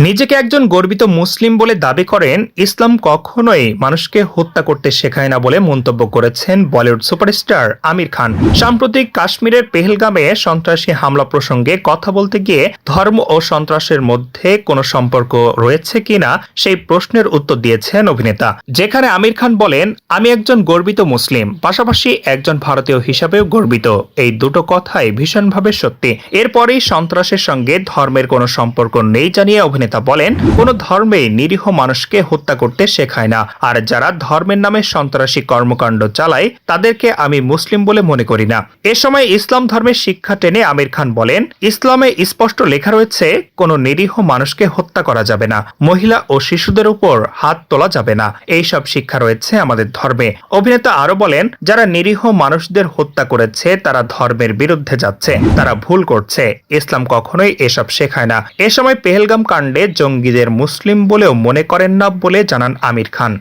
নিজেকে একজন গর্বিত মুসলিম বলে দাবি করেন, ইসলাম কখনোই মানুষকে হত্যা করতে শেখায় না বলে মন্তব্য করেছেন বলিউড সুপারস্টার আমির খান। সাম্প্রতিক কাশ্মীরের পেহেলগামে সন্ত্রাসী হামলা প্রসঙ্গে কথা বলতে গিয়ে ধর্ম ও সন্ত্রাসের মধ্যে কোনো সম্পর্ক রয়েছে কিনা সেই প্রশ্নের উত্তর দিয়েছেন অভিনেতা, যেখানে আমির খান বলেন, আমি একজন গর্বিত মুসলিম, পাশাপাশি একজন ভারতীয় হিসাবেও গর্বিত। এই দুটো কথাই ভীষণভাবে সত্যি। এরপরেই সন্ত্রাসের সঙ্গে ধর্মের কোনো সম্পর্ক নেই জানিয়ে অভিনেতা বলেন, কোন ধর্মে নিরীহ মানুষকে হত্যা করতে শেখায় না, আর যারা ধর্মের নামে সন্ত্রাসী কর্মকাণ্ড চালায় তাদেরকে আমি মুসলিম বলে মনে করি না। এ সময় ইসলাম ধর্মের শিক্ষা টেনে আমির খান বলেন, ইসলামে স্পষ্ট লেখা রয়েছে কোন নিরীহ মানুষকে হত্যা করা যাবে না, মহিলা ও শিশুদের উপর হাত তোলা যাবে না, এইসব শিক্ষা রয়েছে আমাদের ধর্মে। অভিনেতা আরো বলেন, যারা নিরীহ মানুষদের হত্যা করেছে তারা ধর্মের বিরুদ্ধে যাচ্ছে, তারা ভুল করছে, ইসলাম কখনোই এসব শেখায় না। এ সময় পেহেলগাম কাণ্ডে জঙ্গিদের মুসলিম বলেও মনে করেন না বলে জানান আমির খান।